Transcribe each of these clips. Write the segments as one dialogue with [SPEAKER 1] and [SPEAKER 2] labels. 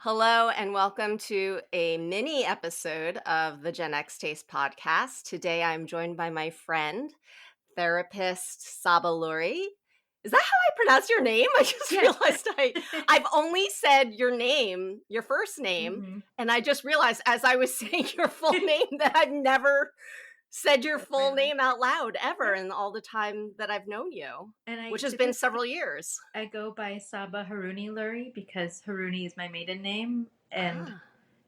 [SPEAKER 1] Hello, and welcome to a mini episode of the Gen X Taste podcast. Today I'm joined by my friend, therapist Saba Luri. Is that how I pronounce your name? I just
[SPEAKER 2] Yes.
[SPEAKER 1] realized I've only said your name, your first name,
[SPEAKER 2] Mhm.
[SPEAKER 1] and I just realized as I was saying your full name that I've never said your
[SPEAKER 2] That's my
[SPEAKER 1] full
[SPEAKER 2] life.
[SPEAKER 1] name out loud ever
[SPEAKER 2] Yeah.
[SPEAKER 1] in all the time that I've known you,
[SPEAKER 2] And I
[SPEAKER 1] which has been
[SPEAKER 2] typically
[SPEAKER 1] several years.
[SPEAKER 2] I go by Saba Haruni Luri because Haruni is my maiden name, and
[SPEAKER 1] Ah,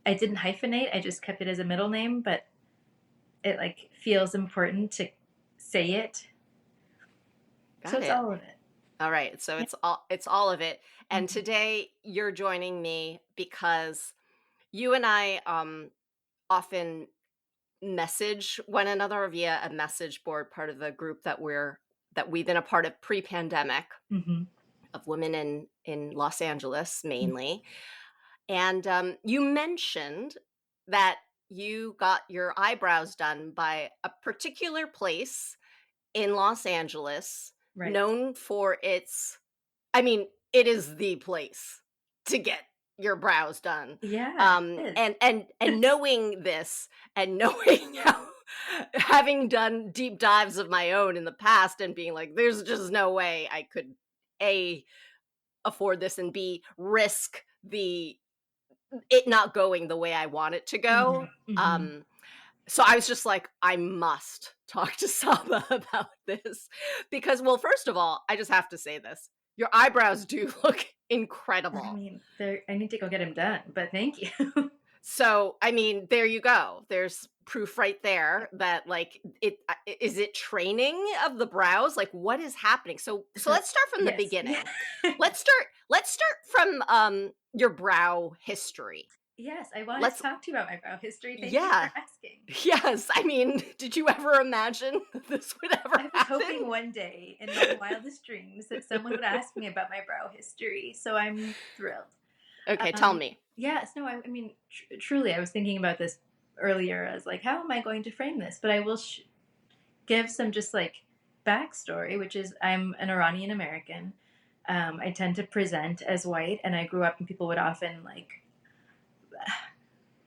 [SPEAKER 2] I didn't hyphenate. I just kept it as a middle name, but it feels important to say it. So
[SPEAKER 1] got
[SPEAKER 2] it's
[SPEAKER 1] it.
[SPEAKER 2] all of it.
[SPEAKER 1] All right, so
[SPEAKER 2] Yeah.
[SPEAKER 1] it's all of it. And
[SPEAKER 2] Mhm.
[SPEAKER 1] today you're joining me because you and I often message one another via a message board, part of the group that we've been a part of pre-pandemic
[SPEAKER 2] Mhm.
[SPEAKER 1] of women in Los Angeles mainly. And you mentioned that you got your eyebrows done by a particular place in Los Angeles
[SPEAKER 2] Right.
[SPEAKER 1] known for its I mean, it is the place to get your brows done.
[SPEAKER 2] Yeah, it is.
[SPEAKER 1] And knowing this and knowing how having done deep dives of my own in the past and being like, there's just no way I could A afford this and B risk the it not going the way I want it to
[SPEAKER 2] Mhm.
[SPEAKER 1] go.
[SPEAKER 2] Mhm.
[SPEAKER 1] So I was just like, I must talk to Saba about this because, well, first of all, I just have to say this. Your eyebrows do look
[SPEAKER 2] I
[SPEAKER 1] incredible.
[SPEAKER 2] mean, I need to go get him done, but thank you.
[SPEAKER 1] So, I mean, there you go. There's proof right there that like is it training of the brows? Like what is happening? So
[SPEAKER 2] So
[SPEAKER 1] let's start from the
[SPEAKER 2] yes. Yeah.
[SPEAKER 1] beginning. Let's start from your brow history.
[SPEAKER 2] Yes, I want to
[SPEAKER 1] Let's
[SPEAKER 2] talk to you about my brow history. Thank you for
[SPEAKER 1] yeah.
[SPEAKER 2] asking.
[SPEAKER 1] Yes, I mean, did you ever imagine that this would ever
[SPEAKER 2] I was
[SPEAKER 1] happen?
[SPEAKER 2] hoping one day in my wildest dreams that someone would ask me about my brow history, so I'm thrilled.
[SPEAKER 1] Okay, tell me.
[SPEAKER 2] Yes, no, I mean, truly, I was thinking about this earlier as how am I going to frame this? But I will give some just backstory, which is I'm an Iranian American. I tend to present as white, and I grew up, and people would often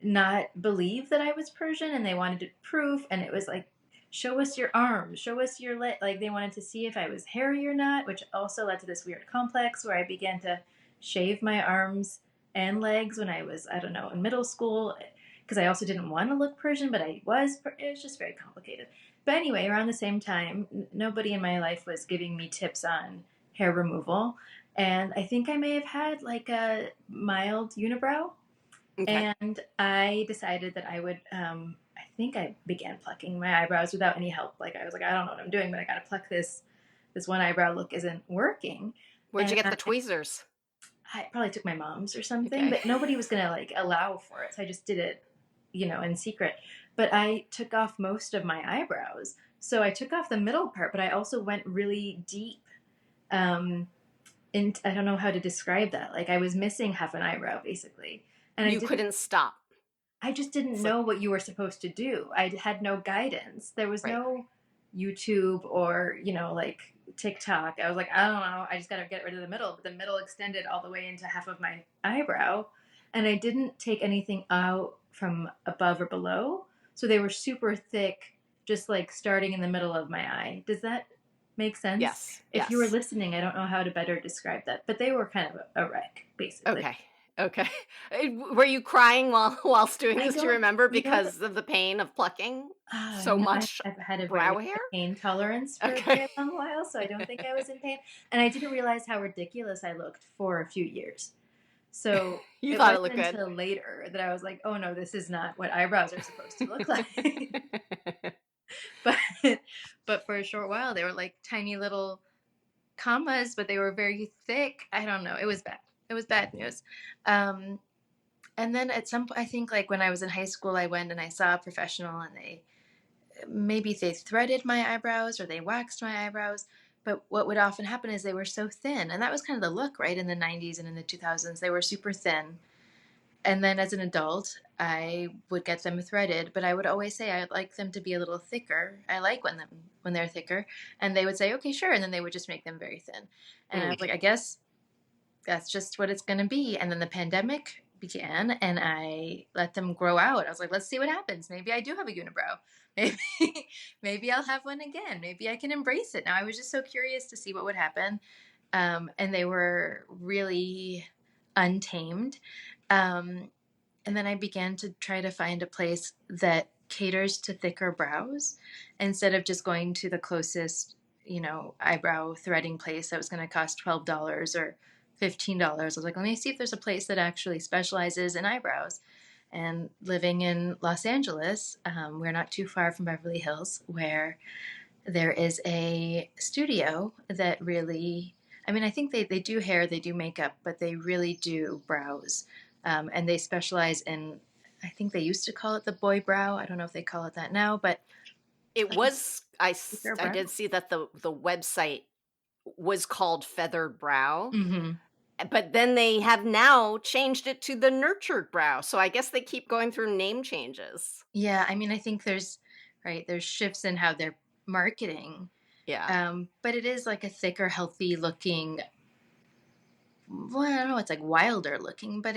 [SPEAKER 2] not believe that I was Persian, and they wanted proof, and it was show us your arms, show us your leg. Like they wanted to see if I was hairy or not, which also led to this weird complex where I began to shave my arms and legs when I was, I don't know, in middle school, because I also didn't want to look Persian, but I was. It was just very complicated. But anyway, around the same time, nobody in my life was giving me tips on hair removal, and I think I may have had a mild unibrow,
[SPEAKER 1] Okay.
[SPEAKER 2] and I decided that I would. I think I began plucking my eyebrows without any help. I was like, I don't know what I'm doing, but I got to pluck this. This one eyebrow look isn't working,
[SPEAKER 1] Where'd you
[SPEAKER 2] and
[SPEAKER 1] get the tweezers?
[SPEAKER 2] I probably took my mom's or something.
[SPEAKER 1] Okay.
[SPEAKER 2] But nobody was gonna allow for it, so I just did it, in secret. But I took off most of my eyebrows, so I took off the middle part, but I also went really deep. Um, I don't know how to describe that. I was missing half an eyebrow basically, and
[SPEAKER 1] You couldn't stop.
[SPEAKER 2] I just didn't
[SPEAKER 1] It's like
[SPEAKER 2] know what you were supposed to do. I had no guidance. There was
[SPEAKER 1] right.
[SPEAKER 2] no YouTube or, TikTok. I was like, I don't know. I just got to get rid of the middle. But the middle extended all the way into half of my eyebrow. And I didn't take anything out from above or below. So they were super thick, just starting in the middle of my eye. Does that make sense?
[SPEAKER 1] Yes.
[SPEAKER 2] If you were
[SPEAKER 1] Yes.
[SPEAKER 2] listening, I don't know how to better describe that. But they were kind of a wreck, basically.
[SPEAKER 1] Okay. Okay. Were you crying whilst doing
[SPEAKER 2] I
[SPEAKER 1] this, do you
[SPEAKER 2] don't,
[SPEAKER 1] remember,
[SPEAKER 2] you know,
[SPEAKER 1] because of the pain of plucking so
[SPEAKER 2] No,
[SPEAKER 1] much
[SPEAKER 2] I've had a very
[SPEAKER 1] brow hair?
[SPEAKER 2] pain tolerance for a
[SPEAKER 1] Okay.
[SPEAKER 2] very long while, so I don't think I was in pain. And I didn't realize how ridiculous I looked for a few years. So
[SPEAKER 1] You
[SPEAKER 2] it
[SPEAKER 1] thought it
[SPEAKER 2] wasn't
[SPEAKER 1] looked good.
[SPEAKER 2] until later that I was like, oh no, this is not what eyebrows are supposed to look like. but but for a short while they were like tiny little commas, but they were very thick. I don't know. It was bad. It was bad news. Um, and then at some point, I think when I was in high school, I went and I saw a professional, and they threaded my eyebrows or they waxed my eyebrows. But what would often happen is they were so thin. And that was kind of the look, right? In the 90s and in the 2000s, they were super thin. And then as an adult, I would get them threaded, but I would always say I'd like them to be a little thicker. I like when they're thicker. And they would say, okay, sure. And then they would just make them very thin. And I
[SPEAKER 1] Mm.
[SPEAKER 2] was like, I guess that's just what it's going to be. And then the pandemic began, and I let them grow out. I was like, let's see what happens. Maybe I do have a unibrow. Maybe, maybe I'll have one again. Maybe I can embrace it. Now, I was just so curious to see what would happen. And they were really untamed. Um, and then I began to try to find a place that caters to thicker brows instead of just going to the closest, eyebrow threading place that was going to cost $12 or $15. I was like, let me see if there's a place that actually specializes in eyebrows. And living in Los Angeles, we're not too far from Beverly Hills, where there is a studio that really, I mean, I think they do hair, they do makeup, but they really do brows. And they specialize in, I think they used to call it the boy brow. I don't know if they call it that now, but
[SPEAKER 1] It
[SPEAKER 2] like a
[SPEAKER 1] was
[SPEAKER 2] thicker
[SPEAKER 1] I
[SPEAKER 2] brow.
[SPEAKER 1] did see that the website was called Feathered Brow,
[SPEAKER 2] Hmm.
[SPEAKER 1] but then they have now changed it to the Nurtured Brow. So I guess they keep going through name changes.
[SPEAKER 2] Yeah, I mean, I think there's shifts in how they're marketing.
[SPEAKER 1] Yeah.
[SPEAKER 2] But it is like a thicker, healthy looking, well, I don't know, it's like wilder looking, but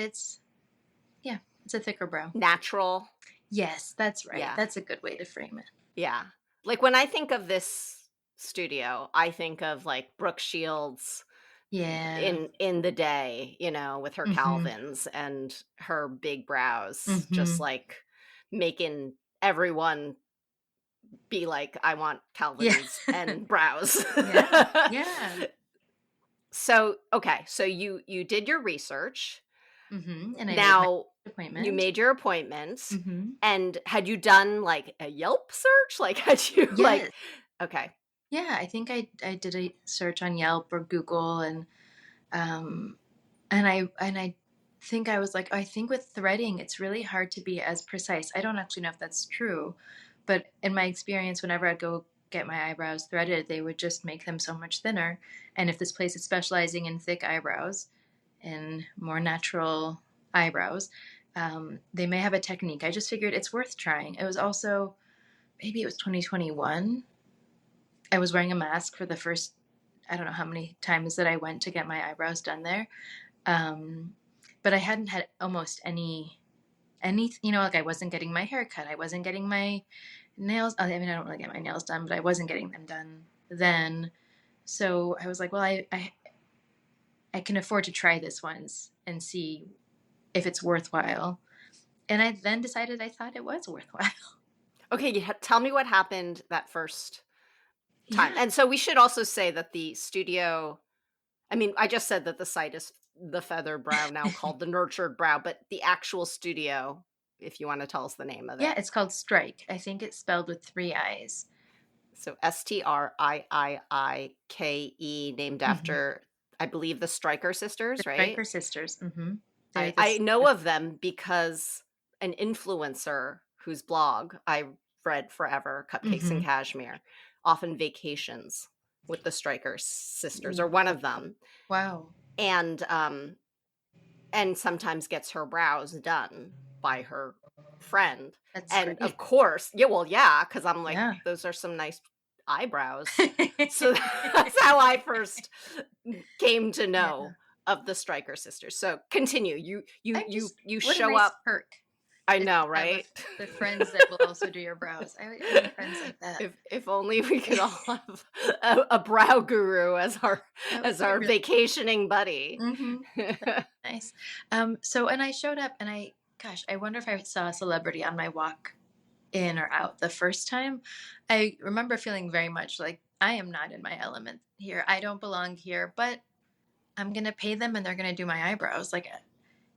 [SPEAKER 2] yeah, it's a thicker brow.
[SPEAKER 1] Natural.
[SPEAKER 2] Yes, that's right.
[SPEAKER 1] Yeah.
[SPEAKER 2] That's a good way to frame it.
[SPEAKER 1] Yeah. Like when I think of this studio, I think of like Brooke Shields
[SPEAKER 2] Yeah.
[SPEAKER 1] in the day, with her
[SPEAKER 2] Mhm.
[SPEAKER 1] Calvins and her big brows, just
[SPEAKER 2] Mhm.
[SPEAKER 1] like making everyone be like, I want
[SPEAKER 2] Yeah.
[SPEAKER 1] Calvins and brows.
[SPEAKER 2] Yeah. Yeah.
[SPEAKER 1] So, okay, so you did your research.
[SPEAKER 2] And I made my
[SPEAKER 1] Now you
[SPEAKER 2] appointment.
[SPEAKER 1] made your appointment,
[SPEAKER 2] Mhm.
[SPEAKER 1] and had you done like a Yelp search? Like had you like
[SPEAKER 2] Yes.
[SPEAKER 1] okay.
[SPEAKER 2] Yeah, I think I did a search on Yelp or Google, um and I think I was like, I think with threading it's really hard to be as precise. I don't actually know if that's true, but in my experience, whenever I'd go get my eyebrows threaded, they would just make them so much thinner. And if this place is specializing in thick eyebrows and more natural eyebrows, they may have a technique. I just figured it's worth trying. It was also, maybe it was 2021. I was wearing a mask for the first, I don't know how many times that I went to get my eyebrows done there. Um, but I hadn't had almost any, like I wasn't getting my hair cut. I wasn't getting my nails. I mean, I don't really get my nails done, but I wasn't getting them done then. So I was like, well, I can afford to try this once and see if it's worthwhile. And I then decided I thought it was worthwhile.
[SPEAKER 1] Okay, tell me what happened that first time.
[SPEAKER 2] Yeah.
[SPEAKER 1] And so we should also say that the studio, I mean, I just said that the site is the Feather Brow, now called the Nurtured Brow, but the actual studio, if you want to tell us the name of
[SPEAKER 2] Yeah,
[SPEAKER 1] it.
[SPEAKER 2] it's called Strike. I think it's spelled with three I's.
[SPEAKER 1] So Striiike, named
[SPEAKER 2] Hmm.
[SPEAKER 1] after, I believe, the Stryker
[SPEAKER 2] The
[SPEAKER 1] sisters, right?
[SPEAKER 2] Striker sisters. They're
[SPEAKER 1] I
[SPEAKER 2] this.
[SPEAKER 1] know of them because an influencer whose blog I read forever, Cupcakes and
[SPEAKER 2] Hmm.
[SPEAKER 1] Cashmere, often vacations with the Stryker sisters, or one of them,
[SPEAKER 2] Wow.
[SPEAKER 1] and sometimes gets her brows done by her friend.
[SPEAKER 2] That's
[SPEAKER 1] And of
[SPEAKER 2] great.
[SPEAKER 1] course, yeah, well, yeah, because I'm like,
[SPEAKER 2] Yeah.
[SPEAKER 1] those are some nice eyebrows. So that's how I first came to
[SPEAKER 2] Yeah.
[SPEAKER 1] know of the Stryker sisters. So continue.
[SPEAKER 2] I'm just,
[SPEAKER 1] You
[SPEAKER 2] what a
[SPEAKER 1] show
[SPEAKER 2] nice
[SPEAKER 1] up.
[SPEAKER 2] perk
[SPEAKER 1] I
[SPEAKER 2] is to
[SPEAKER 1] know,
[SPEAKER 2] have
[SPEAKER 1] right?
[SPEAKER 2] the friends that will also do your brows. I need friends like that.
[SPEAKER 1] If only we could all have a brow guru
[SPEAKER 2] That would
[SPEAKER 1] as
[SPEAKER 2] be
[SPEAKER 1] our
[SPEAKER 2] really
[SPEAKER 1] vacationing buddy.
[SPEAKER 2] hmm nice. So, and I showed up and gosh, I wonder if I saw a celebrity on my walk in or out the first time. I remember feeling very much like I am not in my element here. I don't belong here, but I'm going to pay them and they're going to do my eyebrows. Like,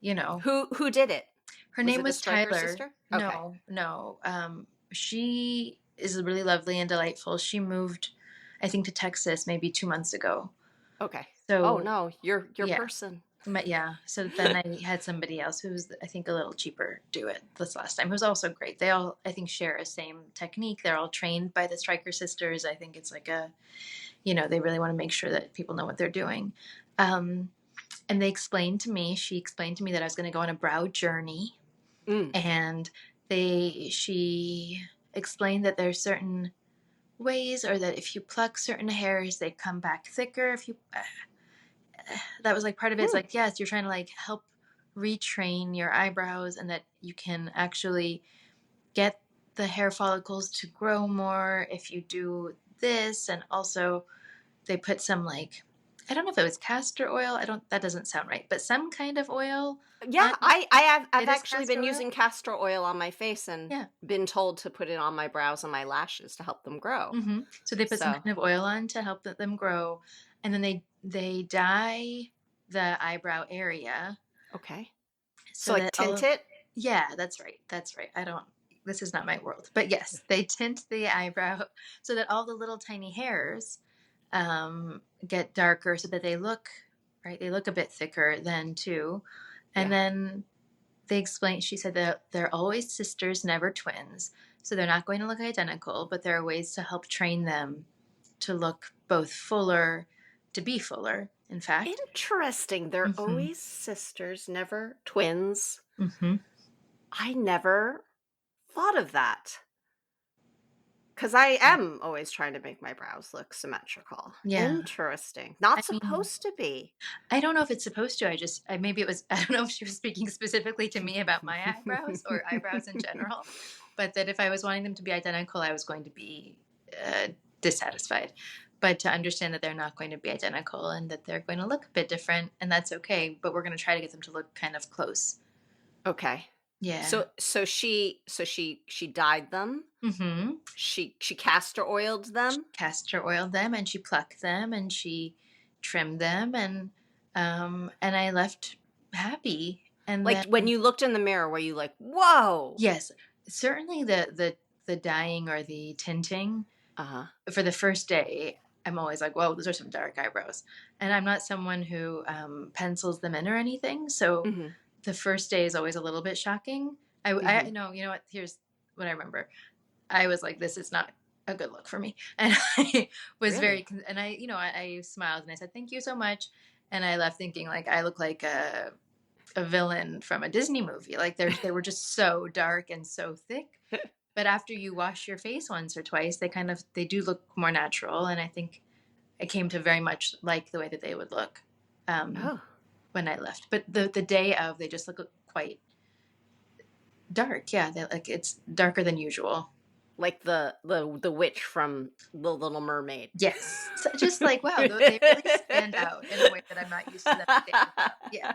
[SPEAKER 2] you know,
[SPEAKER 1] Who did it?
[SPEAKER 2] her
[SPEAKER 1] Was
[SPEAKER 2] name
[SPEAKER 1] it a
[SPEAKER 2] was
[SPEAKER 1] Stryker
[SPEAKER 2] Tyler.
[SPEAKER 1] sister? Okay.
[SPEAKER 2] No, no. She is really lovely and delightful. She moved, I think, to Texas maybe 2 months ago.
[SPEAKER 1] Okay. Oh
[SPEAKER 2] So,
[SPEAKER 1] no, your
[SPEAKER 2] yeah.
[SPEAKER 1] person.
[SPEAKER 2] But yeah, so then I had somebody else who was, I think, a little cheaper do it this last time. It was also great. They all, I think, share a same technique. They're all trained by the Stryker sisters. I think it's like they really want to make sure that people know what they're doing. Um, and she explained to me that I was going to go on a brow journey.
[SPEAKER 1] Mm.
[SPEAKER 2] And she explained that there's certain ways, or that if you pluck certain hairs, they come back thicker. If you, that was like part of it. It's
[SPEAKER 1] Hmm.
[SPEAKER 2] like, yes, you're trying to like help retrain your eyebrows and that you can actually get the hair follicles to grow more if you do this. And also they put some like, I don't know if it was castor oil. That doesn't sound right, but some kind of oil
[SPEAKER 1] Yeah,
[SPEAKER 2] on,
[SPEAKER 1] I've
[SPEAKER 2] it is
[SPEAKER 1] actually been
[SPEAKER 2] castor oil.
[SPEAKER 1] using castor oil on my face and
[SPEAKER 2] Yeah.
[SPEAKER 1] been told to put it on my brows and my lashes to help them grow.
[SPEAKER 2] So they put some
[SPEAKER 1] So,
[SPEAKER 2] kind of oil on to help them grow, and then they dye the eyebrow area
[SPEAKER 1] okay. So
[SPEAKER 2] so
[SPEAKER 1] like
[SPEAKER 2] that all
[SPEAKER 1] tint
[SPEAKER 2] of,
[SPEAKER 1] it?
[SPEAKER 2] yeah, that's right. That's right. I don't, this is not my world. But yes, they tint the eyebrow so that all the little tiny hairs get darker so that they look, right, they look a bit thicker then too. And
[SPEAKER 1] Yeah.
[SPEAKER 2] then they explained, she said that they're always sisters, never twins. So they're not going to look identical, but there are ways to help train them to look both fuller, to be fuller, in fact.
[SPEAKER 1] Interesting. They're
[SPEAKER 2] Hmm.
[SPEAKER 1] always sisters, never twins.
[SPEAKER 2] Hmm.
[SPEAKER 1] I never thought of that. Because I am always trying to make my brows look symmetrical.
[SPEAKER 2] Yeah.
[SPEAKER 1] Interesting. Not
[SPEAKER 2] I mean,
[SPEAKER 1] supposed to be.
[SPEAKER 2] I don't know if it's supposed to. Maybe it was, I don't know if she was speaking specifically to me about my eyebrows or eyebrows in general, but that if I was wanting them to be identical, I was going to be uh, dissatisfied. But to understand that they're not going to be identical and that they're going to look a bit different, and that's okay, but we're going to try to get them to look kind of close.
[SPEAKER 1] Okay.
[SPEAKER 2] Yeah.
[SPEAKER 1] So she dyed them.
[SPEAKER 2] Mm-hmm.
[SPEAKER 1] She castor oiled them.
[SPEAKER 2] Castor oiled them and she plucked them and she trimmed them and I left happy. And
[SPEAKER 1] Like
[SPEAKER 2] then
[SPEAKER 1] when you looked in the mirror, were you like, "Whoa"?
[SPEAKER 2] yes, certainly the dyeing or the tinting
[SPEAKER 1] Uh huh.
[SPEAKER 2] for the first day, I'm always like, whoa, those are some dark eyebrows. And I'm not someone who pencils them in or anything. So
[SPEAKER 1] Mm-hmm.
[SPEAKER 2] the first day is always a little bit shocking. I
[SPEAKER 1] Mm-hmm.
[SPEAKER 2] know, you know what? Here's what I remember. I was like, this is not a good look for me. And I was
[SPEAKER 1] Really?
[SPEAKER 2] and I smiled and I said, thank you so much. And I left thinking like, I look like a villain from a Disney movie. Like they were just so dark and so thick. But after you wash your face once or twice, they do look more natural. And I think I came to very much like the way that they would look um,
[SPEAKER 1] Oh,
[SPEAKER 2] when I left. But the day of, they just look quite dark. Yeah, they like it's darker than usual.
[SPEAKER 1] like the witch from The Little Mermaid.
[SPEAKER 2] Yes, so just like wow, they really stand out in a way that I'm not used to them standing out. Yeah.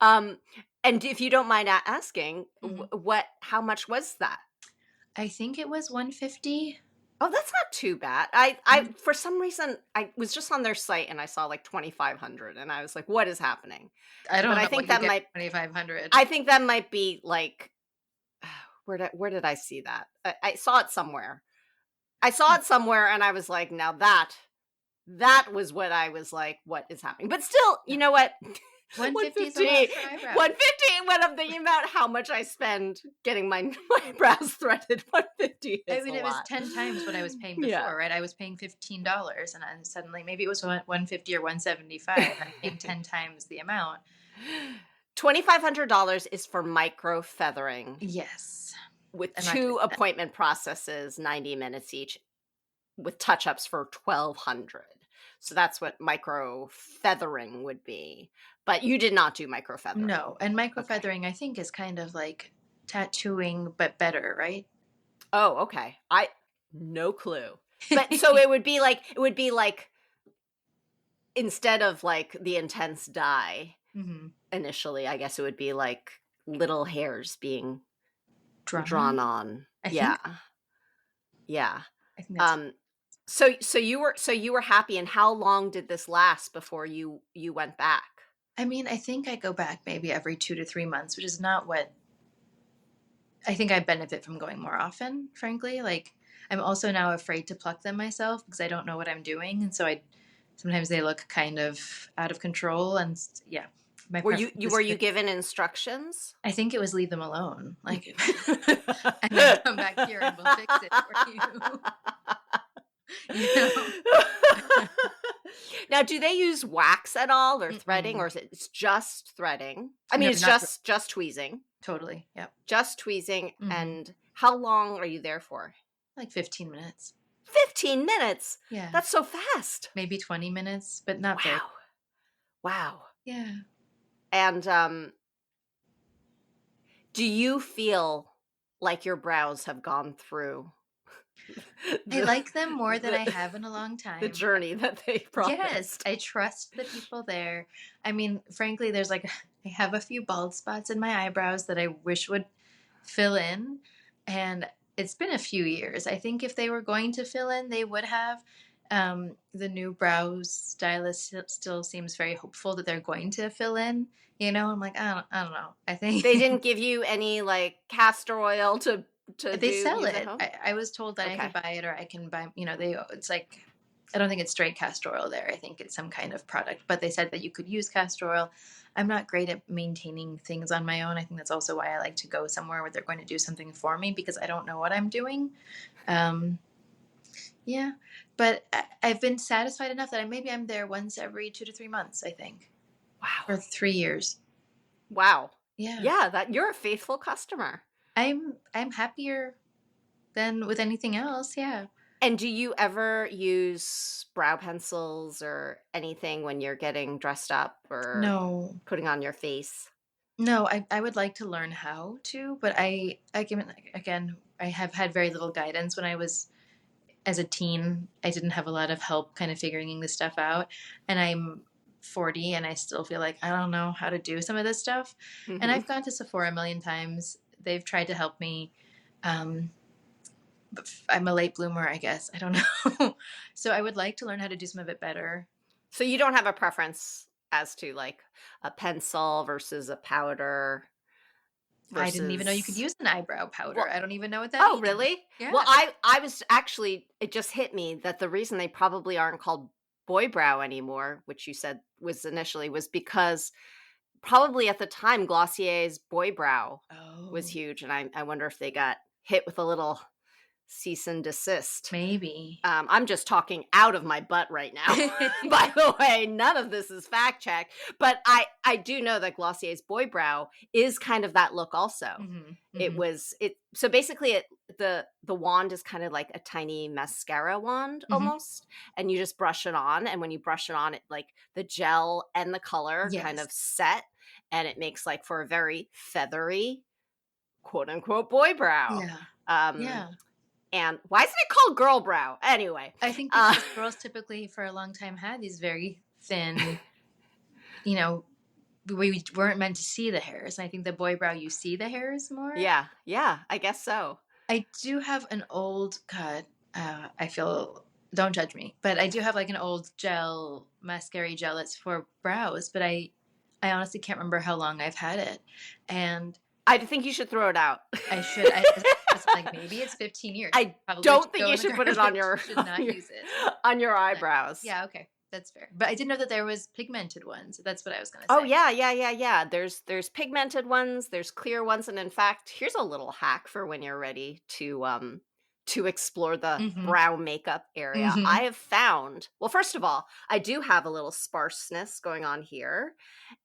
[SPEAKER 1] um, and if you don't mind asking,
[SPEAKER 2] Hmm.
[SPEAKER 1] how much was that?
[SPEAKER 2] I think it was 150.
[SPEAKER 1] Oh, that's not too bad. For some reason, I was just on their site and I saw like 2,500, and I was like, "What is happening?"
[SPEAKER 2] I
[SPEAKER 1] But
[SPEAKER 2] don't
[SPEAKER 1] I
[SPEAKER 2] know what
[SPEAKER 1] think
[SPEAKER 2] you
[SPEAKER 1] that
[SPEAKER 2] get
[SPEAKER 1] might,
[SPEAKER 2] 2,500.
[SPEAKER 1] I think that might be like, where did I see that? I saw it somewhere. I saw it somewhere, and I was like, "Now that was what I was like, what is happening?" But still, you know what?
[SPEAKER 2] 150 is a lot
[SPEAKER 1] 150,
[SPEAKER 2] for eyebrows.
[SPEAKER 1] 150. When I'm thinking about how much I spend getting my brows threaded, 150
[SPEAKER 2] I
[SPEAKER 1] is a
[SPEAKER 2] mean, it was
[SPEAKER 1] lot.
[SPEAKER 2] 10 times what I was paying
[SPEAKER 1] Yeah.
[SPEAKER 2] before, right? I was paying $15 and then suddenly maybe it was 150 or 175. I'm paying 10 times the amount.
[SPEAKER 1] $2,500 is for micro feathering
[SPEAKER 2] Yes.
[SPEAKER 1] with
[SPEAKER 2] I'm not
[SPEAKER 1] two
[SPEAKER 2] doing that.
[SPEAKER 1] appointment processes, 90 minutes each, with touch ups for 1,200. So that's what micro feathering would be. But you did not do micro feathering.
[SPEAKER 2] No. And micro
[SPEAKER 1] Okay.
[SPEAKER 2] feathering, I think, is kind of like tattooing, but better, right?
[SPEAKER 1] Oh, okay. I no clue. But so it would be like instead of like the intense dye
[SPEAKER 2] Hmm.
[SPEAKER 1] initially, I guess it would be like little hairs being
[SPEAKER 2] Drawn
[SPEAKER 1] drawn
[SPEAKER 2] on?
[SPEAKER 1] on.
[SPEAKER 2] I
[SPEAKER 1] Yeah.
[SPEAKER 2] think.
[SPEAKER 1] Yeah.
[SPEAKER 2] I think that's.
[SPEAKER 1] Um so you were happy, and how long did this last before you went back?
[SPEAKER 2] I mean, I think I go back maybe every 2 to 3 months, which is not what I think I benefit from going more often, frankly. Like, I'm also now afraid to pluck them myself because I don't know what I'm doing. And so sometimes they look kind of out of control. And yeah, my
[SPEAKER 1] Were you
[SPEAKER 2] preference
[SPEAKER 1] you
[SPEAKER 2] is
[SPEAKER 1] were you given instructions?
[SPEAKER 2] I think it was leave them alone. Like, and then come back here and we'll fix it for you. You know?
[SPEAKER 1] Now, do they use wax at all or threading,
[SPEAKER 2] Mm-mm.
[SPEAKER 1] or is it it's just threading? I mean,
[SPEAKER 2] No,
[SPEAKER 1] it's
[SPEAKER 2] not
[SPEAKER 1] just tweezing.
[SPEAKER 2] totally. Yep.
[SPEAKER 1] Just tweezing.
[SPEAKER 2] Hmm.
[SPEAKER 1] And how long are you there for?
[SPEAKER 2] Like 15 minutes.
[SPEAKER 1] 15 minutes.
[SPEAKER 2] Yeah.
[SPEAKER 1] That's so fast.
[SPEAKER 2] Maybe 20 minutes, but not very.
[SPEAKER 1] Wow. Wow.
[SPEAKER 2] Yeah.
[SPEAKER 1] And, do you feel like your brows have gone through
[SPEAKER 2] I
[SPEAKER 1] the
[SPEAKER 2] like them more than I
[SPEAKER 1] the
[SPEAKER 2] have in a long
[SPEAKER 1] the
[SPEAKER 2] time.
[SPEAKER 1] journey that they
[SPEAKER 2] Yes,
[SPEAKER 1] promised?
[SPEAKER 2] I trust the people there. I mean, frankly, there's like I have a few bald spots in my eyebrows that I wish would fill in, and it's been a few years. I think if they were going to fill in, they would have. The new brow stylist still seems very hopeful that they're going to fill in. I'm like, I don't know. I
[SPEAKER 1] They
[SPEAKER 2] think
[SPEAKER 1] didn't give you any, like, castor oil to
[SPEAKER 2] they
[SPEAKER 1] do
[SPEAKER 2] sell
[SPEAKER 1] use at
[SPEAKER 2] it.
[SPEAKER 1] home?
[SPEAKER 2] I was told that I could
[SPEAKER 1] Okay.
[SPEAKER 2] buy it or I can buy, it's like, I don't think it's straight castor oil there. I think it's some kind of product, but they said that you could use castor oil. I'm not great at maintaining things on my own. I think that's also why I like to go somewhere where they're going to do something for me because I don't know what I'm doing. Um, yeah, but I've been satisfied enough that maybe I'm there once every 2 to 3 months, I think,
[SPEAKER 1] Wow.
[SPEAKER 2] for 3 years.
[SPEAKER 1] Wow.
[SPEAKER 2] Yeah,
[SPEAKER 1] Yeah, that you're a faithful customer.
[SPEAKER 2] I'm happier than with anything else. Yeah.
[SPEAKER 1] And do you ever use brow pencils or anything when you're getting dressed up or
[SPEAKER 2] No.
[SPEAKER 1] putting on your face?
[SPEAKER 2] No, I would like to learn how to, but I can, again, I have had very little guidance when I was as a teen. I didn't have a lot of help kind of figuring this stuff out, and I'm 40 and I still feel like I don't know how to do some of this stuff. And
[SPEAKER 1] Mhm.
[SPEAKER 2] I've gone to Sephora a million times. They've tried to help me. Um, but I'm a late bloomer, I guess. I don't know. So I would like to learn how to do some of it better.
[SPEAKER 1] So you don't have a preference as to, like, a pencil versus a powder
[SPEAKER 2] I didn't even know you could
[SPEAKER 1] versus
[SPEAKER 2] use an eyebrow powder.
[SPEAKER 1] well
[SPEAKER 2] I don't even know what that
[SPEAKER 1] oh,
[SPEAKER 2] means.
[SPEAKER 1] really? Well,
[SPEAKER 2] Yeah.
[SPEAKER 1] I was actually it just hit me that the reason they probably aren't called boy brow anymore, which you said was initially, was because probably at the time, Glossier's boy brow was
[SPEAKER 2] Oh.
[SPEAKER 1] huge, and I wonder if they got hit with a little cease and desist.
[SPEAKER 2] Maybe.
[SPEAKER 1] I'm just talking out of my butt right now. By the way, none of this is fact checked, but I do know that Glossier's boy brow is kind of that look also.
[SPEAKER 2] Mhm,
[SPEAKER 1] It
[SPEAKER 2] mhm,
[SPEAKER 1] was it so basically the wand is kind of like a tiny mascara wand
[SPEAKER 2] mhm.
[SPEAKER 1] almost, and you just brush it on, and when you brush it on, it like the gel and the color kind
[SPEAKER 2] Yes.
[SPEAKER 1] of set, and it makes like for a very feathery quote unquote boy brow.
[SPEAKER 2] Yeah.
[SPEAKER 1] Um
[SPEAKER 2] Yeah.
[SPEAKER 1] and why isn't it called girl brow? Anyway,
[SPEAKER 2] I think
[SPEAKER 1] uh,
[SPEAKER 2] because girls typically for a long time had these very thin, you know, we weren't meant to see the hairs. And I think the boy brow, you see the hairs more.
[SPEAKER 1] yeah, yeah, I guess so.
[SPEAKER 2] I do have an old cut. I feel, don't judge me, but I do have like an old gel, mascara gel that's for brows, but I honestly can't remember how long I've had it. And
[SPEAKER 1] I think you should throw it out.
[SPEAKER 2] I should, I was like, maybe it's 15 years.
[SPEAKER 1] I
[SPEAKER 2] Probably should
[SPEAKER 1] don't think
[SPEAKER 2] go
[SPEAKER 1] you
[SPEAKER 2] in the
[SPEAKER 1] should put it on
[SPEAKER 2] garbage.
[SPEAKER 1] your
[SPEAKER 2] Should not use it.
[SPEAKER 1] on your
[SPEAKER 2] No.
[SPEAKER 1] eyebrows.
[SPEAKER 2] Yeah, okay. That's fair. But I didn't know that there was pigmented ones. That's what I was gonna
[SPEAKER 1] Oh
[SPEAKER 2] say.
[SPEAKER 1] yeah, yeah, yeah, yeah. There's pigmented ones, there's clear ones, and in fact, here's a little hack for when you're ready to explore the
[SPEAKER 2] Mhm.
[SPEAKER 1] brow makeup area. I
[SPEAKER 2] Mhm.
[SPEAKER 1] have found, well, first of all, I do have a little sparseness going on here,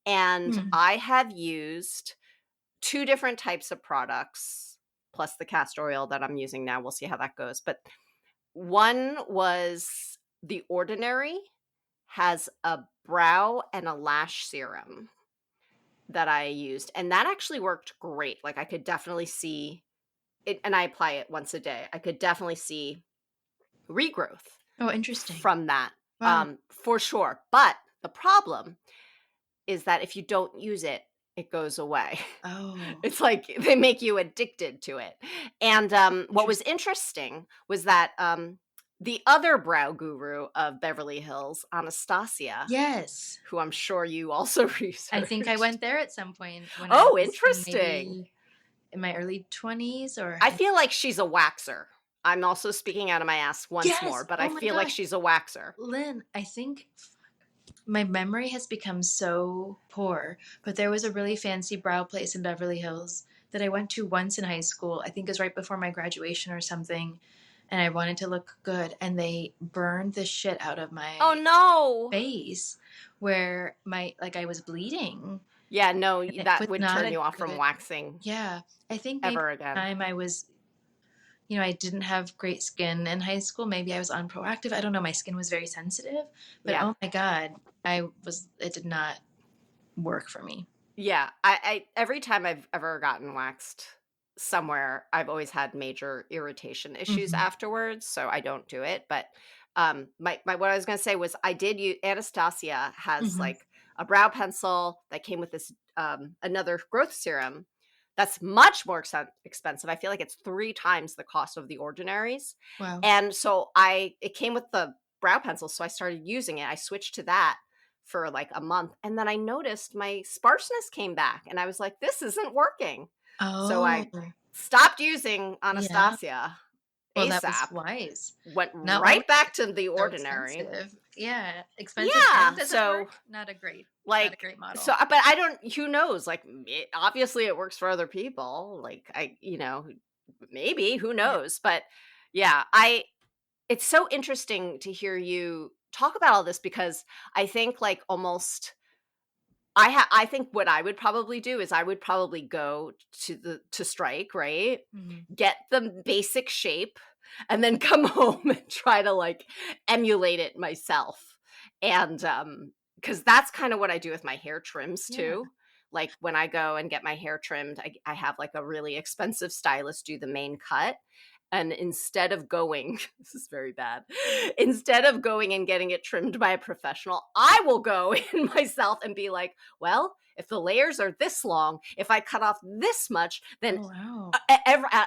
[SPEAKER 1] and
[SPEAKER 2] Mm.
[SPEAKER 1] I have used two different types of products plus the castor oil that I'm using now. We'll see how that goes. But one was The Ordinary has a brow and a lash serum that I used, and that actually worked great. Like I could definitely see it, and I apply it once a day. I could definitely see regrowth
[SPEAKER 2] Oh, interesting.
[SPEAKER 1] from that,
[SPEAKER 2] Wow.
[SPEAKER 1] for sure. But the problem is that if you don't use it, it goes away.
[SPEAKER 2] Oh,
[SPEAKER 1] It's like they make you addicted to it. And what was
[SPEAKER 2] interesting.
[SPEAKER 1] interesting was that the other brow guru of Beverly Hills, Anastasia,
[SPEAKER 2] Yes.
[SPEAKER 1] who I'm sure you also
[SPEAKER 2] I think I
[SPEAKER 1] researched.
[SPEAKER 2] went there at some point when I
[SPEAKER 1] Oh,
[SPEAKER 2] was
[SPEAKER 1] interesting.
[SPEAKER 2] maybe in my early 20s or
[SPEAKER 1] I feel like she's a waxer. I'm also speaking out of my ass once more,
[SPEAKER 2] yes.
[SPEAKER 1] but I
[SPEAKER 2] Oh my
[SPEAKER 1] feel like
[SPEAKER 2] gosh.
[SPEAKER 1] she's a waxer.
[SPEAKER 2] Lynn, I think my memory has become so poor, but there was a really fancy brow place in Beverly Hills that I went to once in high school. I think it was right before my graduation or something. And I wanted to look good. And they burned the shit out of
[SPEAKER 1] Oh
[SPEAKER 2] my
[SPEAKER 1] no.
[SPEAKER 2] face where like I was bleeding.
[SPEAKER 1] Yeah, no,
[SPEAKER 2] And it
[SPEAKER 1] that
[SPEAKER 2] was
[SPEAKER 1] would
[SPEAKER 2] not
[SPEAKER 1] turn
[SPEAKER 2] a
[SPEAKER 1] you off from
[SPEAKER 2] good,
[SPEAKER 1] waxing
[SPEAKER 2] yeah. I think maybe
[SPEAKER 1] ever
[SPEAKER 2] at the
[SPEAKER 1] again.
[SPEAKER 2] time I was, I didn't have great skin in high school. Maybe I was unproactive. I don't know. My skin was very sensitive, but
[SPEAKER 1] Yeah.
[SPEAKER 2] oh my God, it did not work for me.
[SPEAKER 1] Yeah, I every time I've ever gotten waxed somewhere, I've always had major irritation issues
[SPEAKER 2] Mhm.
[SPEAKER 1] afterwards, so I don't do it, but, my what I was gonna say was I did use Anastasia has,
[SPEAKER 2] Mhm.
[SPEAKER 1] like, a brow pencil that came with this, another growth serum that's much more expensive. I feel like it's 3 times the cost of the ordinaries,
[SPEAKER 2] Wow.
[SPEAKER 1] and so I it came with the brow pencil, so I started using it. I switched to that for like a month, and then I noticed my sparseness came back, and I was like, "This isn't working." So
[SPEAKER 2] Oh,
[SPEAKER 1] I stopped using
[SPEAKER 2] yeah.
[SPEAKER 1] Anastasia
[SPEAKER 2] Well, that was
[SPEAKER 1] ASAP,
[SPEAKER 2] wise.
[SPEAKER 1] went
[SPEAKER 2] Not only
[SPEAKER 1] right back
[SPEAKER 2] is
[SPEAKER 1] to the
[SPEAKER 2] it so
[SPEAKER 1] ordinary.
[SPEAKER 2] expensive, yeah, expensive and
[SPEAKER 1] Yeah,
[SPEAKER 2] doesn't work,
[SPEAKER 1] so,
[SPEAKER 2] not a
[SPEAKER 1] like
[SPEAKER 2] great
[SPEAKER 1] so
[SPEAKER 2] model.
[SPEAKER 1] but I don't who knows, like, obviously it works for other people, like, maybe, who
[SPEAKER 2] Yeah.
[SPEAKER 1] knows, but yeah, I it's so interesting to hear you talk about all this because I think, like, almost I think what I would probably do is I would probably go to Strike, right?
[SPEAKER 2] Mhm.
[SPEAKER 1] Get the basic shape and then come home and try to, like, emulate it myself. And, because that's kinda what I do with my hair trims
[SPEAKER 2] Yeah.
[SPEAKER 1] too. Like, when I go and get my hair trimmed, I have, like, a really expensive stylist do the main cut, and instead of going this is very bad. Instead of going and getting it trimmed by a professional, I will go in myself and be like, "Well, if the layers are this long, if I cut off this much, then
[SPEAKER 2] Oh, wow.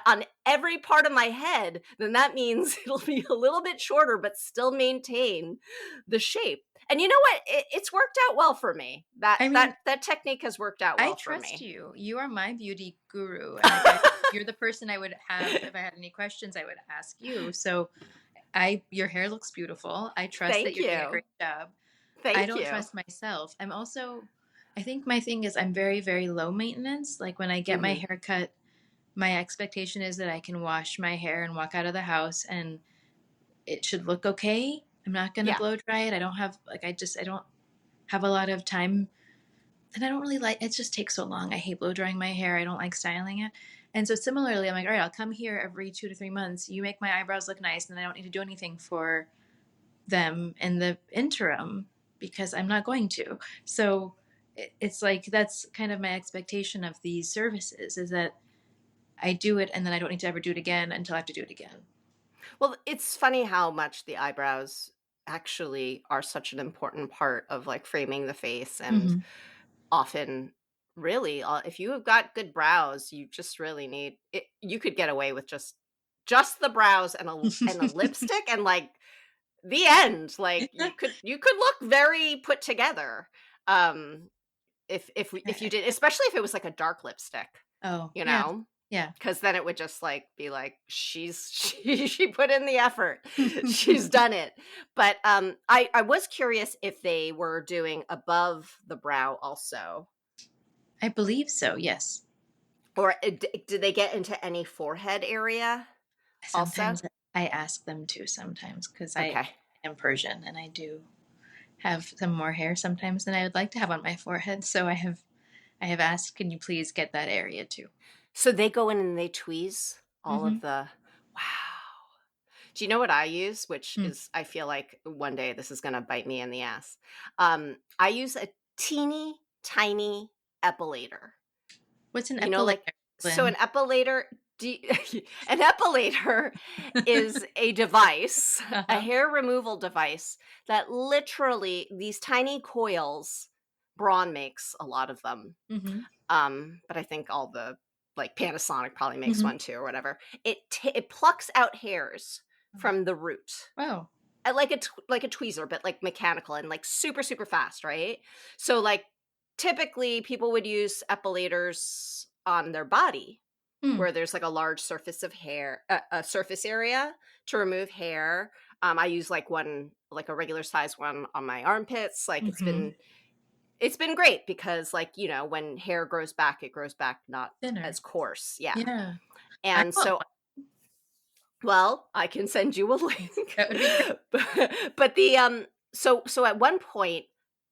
[SPEAKER 1] on every part of my head, then that means it'll be a little bit shorter, but still maintain the shape." And you know what? It's worked out well for me. That
[SPEAKER 2] I
[SPEAKER 1] that
[SPEAKER 2] mean,
[SPEAKER 1] that technique has worked out
[SPEAKER 2] I
[SPEAKER 1] well for
[SPEAKER 2] trust
[SPEAKER 1] me.
[SPEAKER 2] you. You are my beauty guru, and if I you're the person I would have if I had any questions, I would ask you. So, I your hair looks beautiful. I trust that
[SPEAKER 1] Thank
[SPEAKER 2] you're doing a
[SPEAKER 1] you.
[SPEAKER 2] great job. I
[SPEAKER 1] Thank
[SPEAKER 2] don't
[SPEAKER 1] you.
[SPEAKER 2] trust myself. I'm also I think my thing is I'm very, very low maintenance. Like when I get my
[SPEAKER 1] Mhm.
[SPEAKER 2] hair cut, my expectation is that I can wash my hair and walk out of the house and it should look okay. I'm not going to
[SPEAKER 1] Yeah.
[SPEAKER 2] blow dry it. I don't have I don't have a lot of time and I don't really like it just takes so long. I hate blow drying my hair. I don't like styling it. And so similarly, I'm like, all right, I'll come here every 2 to 3 months. You make my eyebrows look nice, and I don't need to do anything for them in the interim because I'm not going to. So it's like that's kind of my expectation of these services is that I do it and then I don't need to ever do it again until I have to do it again.
[SPEAKER 1] Well, it's funny how much the eyebrows actually are such an important part of like framing the face and
[SPEAKER 2] Hmm.
[SPEAKER 1] often really if you have got good brows, you just really need it you could get away with just the brows and a lipstick and like the end. Like you could look very put together. Um if you did, especially if it was like a dark lipstick,
[SPEAKER 2] Oh,
[SPEAKER 1] you
[SPEAKER 2] yeah.
[SPEAKER 1] know?
[SPEAKER 2] Yeah.
[SPEAKER 1] 'Cause then it would just, like, be like, she put in the effort. She's done it. But, I was curious if they were doing above the brow also,
[SPEAKER 2] I believe so. Yes.
[SPEAKER 1] or, did they get into any forehead area also?
[SPEAKER 2] Sometimes I ask them to sometimes because I
[SPEAKER 1] Okay.
[SPEAKER 2] am Persian and I do have some more hair sometimes than I would like to have on my forehead. So I have asked, can you please get that area too?
[SPEAKER 1] So they go in and they tweeze all
[SPEAKER 2] Mm-hmm.
[SPEAKER 1] of the wow. Do you know what I use? Which
[SPEAKER 2] Hmm.
[SPEAKER 1] is I feel like one day this is gonna bite me in the ass. I use a teeny tiny epilator.
[SPEAKER 2] What's an
[SPEAKER 1] You know, like
[SPEAKER 2] epilator,
[SPEAKER 1] so an
[SPEAKER 2] Lynn?
[SPEAKER 1] epilator do an epilator is a device, a
[SPEAKER 2] Uh-huh.
[SPEAKER 1] hair removal device that literally these tiny coils Braun makes a lot of them.
[SPEAKER 2] Mm-hmm.
[SPEAKER 1] But I think all the like Panasonic probably makes
[SPEAKER 2] Mm-hmm.
[SPEAKER 1] one too or whatever. It plucks out hairs from the root.
[SPEAKER 2] Wow.
[SPEAKER 1] Like like a tweezer, but like mechanical and like super super fast, right? So like typically people would use epilators on their body
[SPEAKER 2] Hmm.
[SPEAKER 1] where there's like a large surface of hair, a surface area to remove hair. I use like one, like a regular size one on my armpits. Like
[SPEAKER 2] Mm-hmm.
[SPEAKER 1] it's been great because like when hair grows back, it grows back not
[SPEAKER 2] Thinner.
[SPEAKER 1] as coarse. Yeah,
[SPEAKER 2] Yeah. I
[SPEAKER 1] and
[SPEAKER 2] want
[SPEAKER 1] so
[SPEAKER 2] one.
[SPEAKER 1] well, I can send you a link.
[SPEAKER 2] That would be great.
[SPEAKER 1] but the so at one point,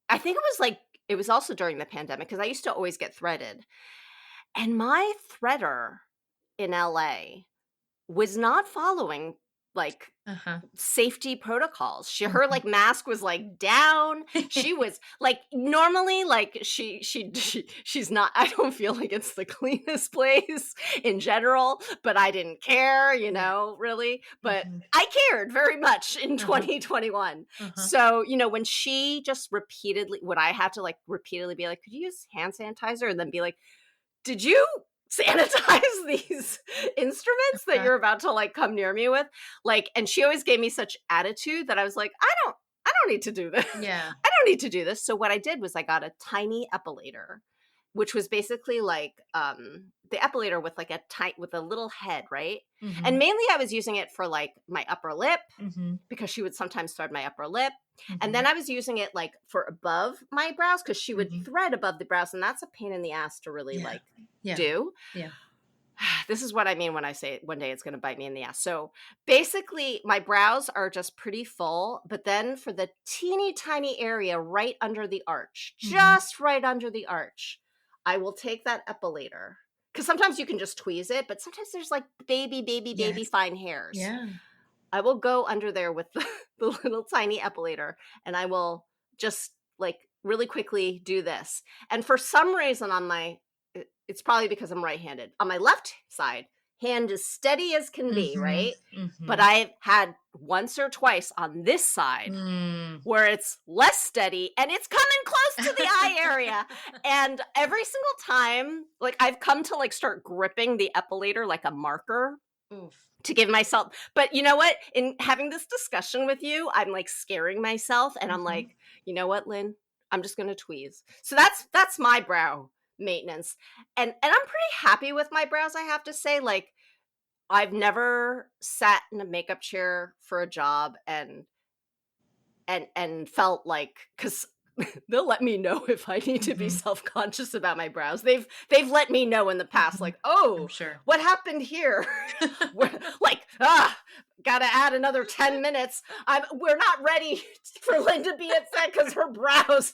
[SPEAKER 1] I think it was also during the pandemic because I used to always get threaded. And my threader in LA was not following like
[SPEAKER 2] Uh-huh.
[SPEAKER 1] safety protocols. Her
[SPEAKER 2] Mhm.
[SPEAKER 1] like mask was like down. She was like normally like she's not, I don't feel like it's the cleanest place in general, but I didn't care,
[SPEAKER 2] Yeah.
[SPEAKER 1] really. But
[SPEAKER 2] Mhm.
[SPEAKER 1] I cared very much in
[SPEAKER 2] Uh-huh.
[SPEAKER 1] 2021.
[SPEAKER 2] Uh-huh.
[SPEAKER 1] So, when she just repeatedly, would I have to like repeatedly be like, could you use hand sanitizer? And then be like, did you sanitize these instruments that
[SPEAKER 2] Uh,
[SPEAKER 1] you're about to like come near me with? Like, and she always gave me such attitude that I was like, I don't need to do this.
[SPEAKER 2] yeah.
[SPEAKER 1] I don't need to do this. So what I did was I got a tiny epilator, which was basically like the epilator with like with a little head, right? And
[SPEAKER 2] Mhm.
[SPEAKER 1] mainly I was using it for like my upper lip,
[SPEAKER 2] Mhm.
[SPEAKER 1] because she would sometimes thread my upper lip. And then
[SPEAKER 2] Mhm.
[SPEAKER 1] I was using it like for above my brows, because she would
[SPEAKER 2] Mhm.
[SPEAKER 1] thread above the brows, and that's a pain in the ass to really
[SPEAKER 2] Yeah.
[SPEAKER 1] like
[SPEAKER 2] Yeah.
[SPEAKER 1] do.
[SPEAKER 2] Yeah.
[SPEAKER 1] This is what I mean when I say one day it's going to bite me in the ass. So basically, my brows are just pretty full, but then for the teeny tiny area right under the arch,
[SPEAKER 2] Mhm.
[SPEAKER 1] just right under the arch, I will take that epilator. Because sometimes you can just tweeze it, but sometimes there's like baby
[SPEAKER 2] Yes.
[SPEAKER 1] fine hairs.
[SPEAKER 2] Yeah.
[SPEAKER 1] I will go under there with the little tiny epilator, and I will just like really quickly do this. And for some reason on it's probably because I'm right-handed. On my left side, hand is steady as can be,
[SPEAKER 2] Mhm.
[SPEAKER 1] right? But
[SPEAKER 2] Mhm.
[SPEAKER 1] I've had once or twice on this side
[SPEAKER 2] Mm.
[SPEAKER 1] where it's less steady and it's coming close to the eye area. And every single time, like I've come to like start gripping the epilator like a marker
[SPEAKER 2] Oof.
[SPEAKER 1] to give myself, but you know what, in having this discussion with you, I'm like scaring myself, and I'm
[SPEAKER 2] Mhm.
[SPEAKER 1] like, you know what, Lynn, I'm just gonna tweeze. So that's my brow maintenance, and I'm pretty happy with my brows, I have to say. Like, I've never sat in a makeup chair for a job and felt like, because they'll let me know if I need to be
[SPEAKER 2] Mhm.
[SPEAKER 1] self-conscious about my brows. They've let me know in the past,
[SPEAKER 2] Mhm.
[SPEAKER 1] like,
[SPEAKER 2] I'm
[SPEAKER 1] oh,
[SPEAKER 2] sure.
[SPEAKER 1] what happened here? We're like, gotta add another 10 minutes. We're not ready for Lynn to be upset because her brows.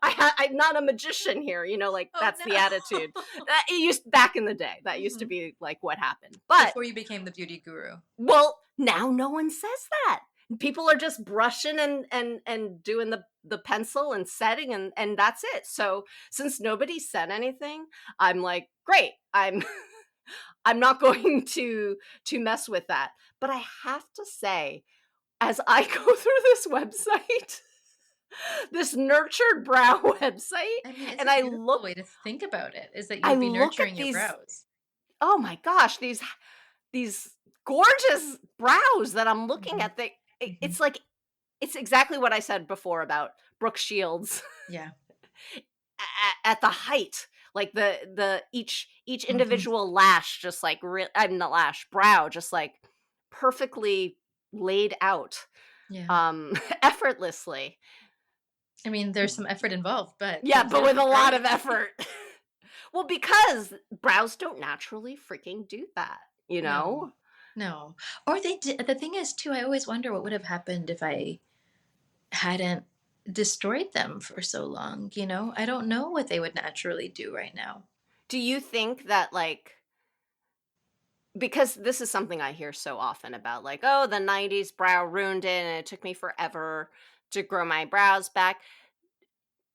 [SPEAKER 1] I'm not a magician here, like
[SPEAKER 2] Oh
[SPEAKER 1] that's the attitude.
[SPEAKER 2] no.
[SPEAKER 1] It used back in the day. That used to
[SPEAKER 2] Mhm.
[SPEAKER 1] be like what happened. But
[SPEAKER 2] Before you became the beauty guru.
[SPEAKER 1] well, now no one says that. People are just brushing and doing the pencil and setting, and that's it. So since nobody said anything, I'm like, great. I'm not going to mess with that. But I have to say, as I go through this website, this nurtured brow website,
[SPEAKER 2] I mean, it's
[SPEAKER 1] and
[SPEAKER 2] a beautiful way to think about it, is that you
[SPEAKER 1] I
[SPEAKER 2] would be
[SPEAKER 1] look at
[SPEAKER 2] nurturing your
[SPEAKER 1] these,
[SPEAKER 2] brows.
[SPEAKER 1] oh my gosh, these gorgeous brows that I'm looking
[SPEAKER 2] Mhm.
[SPEAKER 1] at.
[SPEAKER 2] Mhm.
[SPEAKER 1] It's like, it's exactly what I said before about Brooke Shields
[SPEAKER 2] Yeah.
[SPEAKER 1] at the height. Like the each
[SPEAKER 2] Mhm.
[SPEAKER 1] individual lash, just like I'm not lash brow, just like perfectly laid out,
[SPEAKER 2] Yeah.
[SPEAKER 1] effortlessly.
[SPEAKER 2] I mean, there's some effort involved, but
[SPEAKER 1] Yeah,
[SPEAKER 2] they
[SPEAKER 1] but
[SPEAKER 2] do
[SPEAKER 1] with a
[SPEAKER 2] look
[SPEAKER 1] lot of
[SPEAKER 2] great.
[SPEAKER 1] effort. Well, because brows don't naturally freaking do that, you
[SPEAKER 2] No.
[SPEAKER 1] know?
[SPEAKER 2] No. Or they did. The thing is, too, I always wonder what would have happened if I hadn't destroyed them for so long, you know? I don't know what they would naturally do right now.
[SPEAKER 1] Do you think that like, because this is something I hear so often about, like, oh, the 90s brow ruined it and it took me forever to grow my brows back.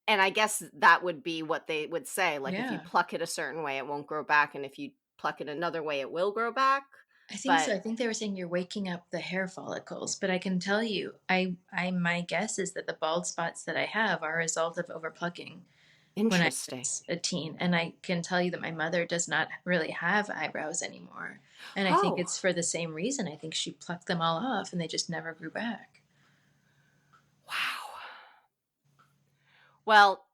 [SPEAKER 1] And I guess that would be what they would say. Like, if you
[SPEAKER 2] Yeah.
[SPEAKER 1] pluck it a certain way, it won't grow back. And if you pluck it another way, it will grow back.
[SPEAKER 2] I think so.
[SPEAKER 1] But
[SPEAKER 2] I think they were saying you're waking up the hair follicles, but I can tell you, my guess is that the bald spots that I have are a result of overplucking when I
[SPEAKER 1] interesting.
[SPEAKER 2] was a teen. And I can tell you that my mother does not really have eyebrows anymore. And I think
[SPEAKER 1] Oh,
[SPEAKER 2] it's for the same reason. I think she plucked them all off and they just never grew back.
[SPEAKER 1] wow. Well,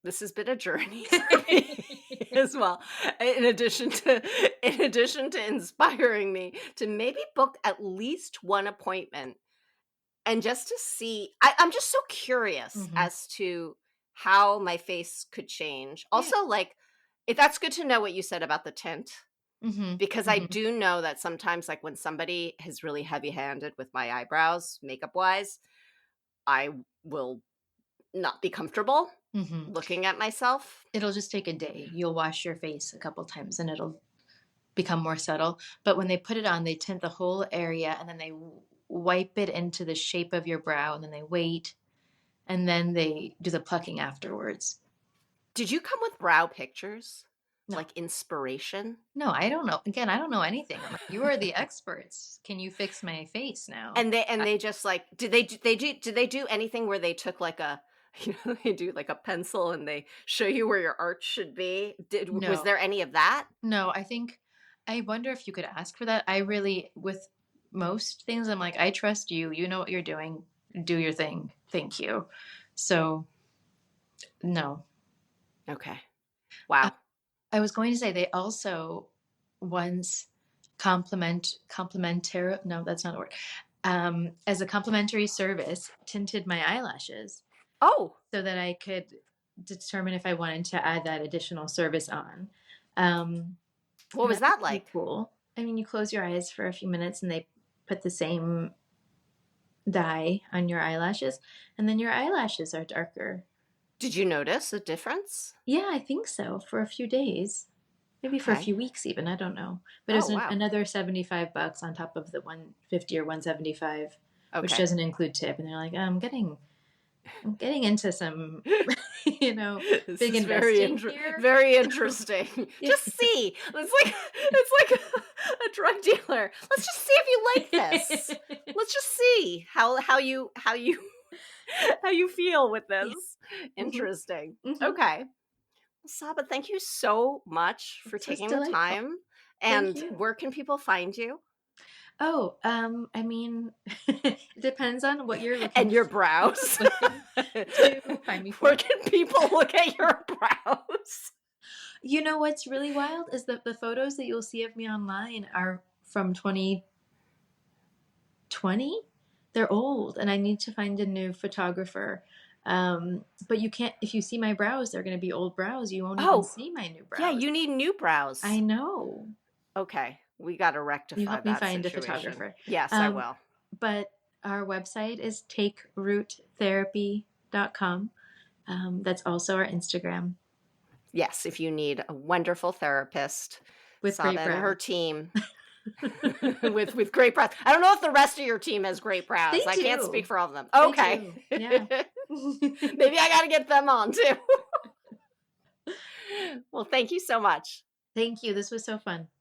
[SPEAKER 1] this has been a journey for me as well. In addition to inspiring me to maybe book at least one appointment, and just to see, I'm just so curious
[SPEAKER 2] Hmm.
[SPEAKER 1] as to how my face could change.
[SPEAKER 2] Yeah.
[SPEAKER 1] Also, like, if that's good to know what you said about the tint,
[SPEAKER 2] Hmm.
[SPEAKER 1] because I
[SPEAKER 2] Hmm.
[SPEAKER 1] do know that sometimes, like, when somebody is really heavy-handed with my eyebrows, makeup-wise, I will not be comfortable
[SPEAKER 2] Hmm.
[SPEAKER 1] looking at myself.
[SPEAKER 2] It'll just take a day. You'll wash your face a couple times and it'll become more subtle. But when they put it on, they tint the whole area and then they wipe it into the shape of your brow and then they wait and then they do the plucking afterwards.
[SPEAKER 1] Did you come with brow pictures?
[SPEAKER 2] No,
[SPEAKER 1] Like inspiration?
[SPEAKER 2] no, I don't know. Again, I don't know anything. I'm like, you are the experts. Can you fix my face now?
[SPEAKER 1] And they just like did they do anything where they took like a they do like a pencil and they show you where your arch should be? Was
[SPEAKER 2] No,
[SPEAKER 1] there any of that?
[SPEAKER 2] no, I think, I wonder if you could ask for that. I really, with most things, I'm like, I trust you. You know what you're doing. Do your thing. Thank you. So, no.
[SPEAKER 1] Okay.
[SPEAKER 2] Uh,
[SPEAKER 1] Wow.
[SPEAKER 2] I was going to say they also once complimentary, no, that's not a word. As a complimentary service, tinted my eyelashes
[SPEAKER 1] Oh,
[SPEAKER 2] so that I could determine if I wanted to add that additional service on. Um,
[SPEAKER 1] what
[SPEAKER 2] and
[SPEAKER 1] was
[SPEAKER 2] that was
[SPEAKER 1] that
[SPEAKER 2] pretty
[SPEAKER 1] like?
[SPEAKER 2] cool. I mean, you close your eyes for a few minutes and they put the same dye on your eyelashes, and then your eyelashes are darker.
[SPEAKER 1] Did you notice a difference?
[SPEAKER 2] Yeah, I think so, for a few days. Maybe for a
[SPEAKER 1] Okay.
[SPEAKER 2] few weeks even, I don't know. But it
[SPEAKER 1] Oh,
[SPEAKER 2] was
[SPEAKER 1] wow.
[SPEAKER 2] another $75 on top of the 150 or 175, which
[SPEAKER 1] Okay.
[SPEAKER 2] doesn't include tip. And they're like, I'm getting into some, you know,
[SPEAKER 1] This
[SPEAKER 2] big
[SPEAKER 1] is
[SPEAKER 2] investing here.
[SPEAKER 1] very interesting.
[SPEAKER 2] Yeah.
[SPEAKER 1] Just see. It's like a drug dealer. Let's just see if you like this. Let's just see how you how you feel with
[SPEAKER 2] Yeah.
[SPEAKER 1] this.
[SPEAKER 2] Hmm.
[SPEAKER 1] Interesting.
[SPEAKER 2] Hmm.
[SPEAKER 1] Okay. Well, Saba, thank you so much for
[SPEAKER 2] This was
[SPEAKER 1] taking the
[SPEAKER 2] delightful.
[SPEAKER 1] time.
[SPEAKER 2] Thank
[SPEAKER 1] And
[SPEAKER 2] you.
[SPEAKER 1] where can people find you?
[SPEAKER 2] Oh, I mean, it depends on what you're
[SPEAKER 1] And your brows.
[SPEAKER 2] looking to find me
[SPEAKER 1] Where
[SPEAKER 2] for.
[SPEAKER 1] can people look at your brows?
[SPEAKER 2] You know what's really wild is that the photos that you'll see of me online are from 2020. They're old, and I need to find a new photographer. But you can't, if you see my brows, they're going to be old brows. You won't even
[SPEAKER 1] Oh,
[SPEAKER 2] see my new
[SPEAKER 1] yeah,
[SPEAKER 2] brows.
[SPEAKER 1] you need new
[SPEAKER 2] I
[SPEAKER 1] brows.
[SPEAKER 2] know.
[SPEAKER 1] Okay, we gotta
[SPEAKER 2] You
[SPEAKER 1] rectify
[SPEAKER 2] help me
[SPEAKER 1] that
[SPEAKER 2] find a
[SPEAKER 1] situation.
[SPEAKER 2] photographer.
[SPEAKER 1] Yes, I
[SPEAKER 2] Um,
[SPEAKER 1] will.
[SPEAKER 2] but our website is takeroottherapy.com. That's also our Instagram
[SPEAKER 1] Yes, if you need a wonderful therapist,
[SPEAKER 2] with
[SPEAKER 1] Saba
[SPEAKER 2] great
[SPEAKER 1] and her
[SPEAKER 2] brows.
[SPEAKER 1] team with great brows. I don't know if the rest of your team has great
[SPEAKER 2] They
[SPEAKER 1] brows. I can't speak
[SPEAKER 2] do.
[SPEAKER 1] for all of them.
[SPEAKER 2] They
[SPEAKER 1] Okay.
[SPEAKER 2] do. Yeah.
[SPEAKER 1] Maybe I gotta get them on too. Well, thank you so much.
[SPEAKER 2] Thank you. This was so fun.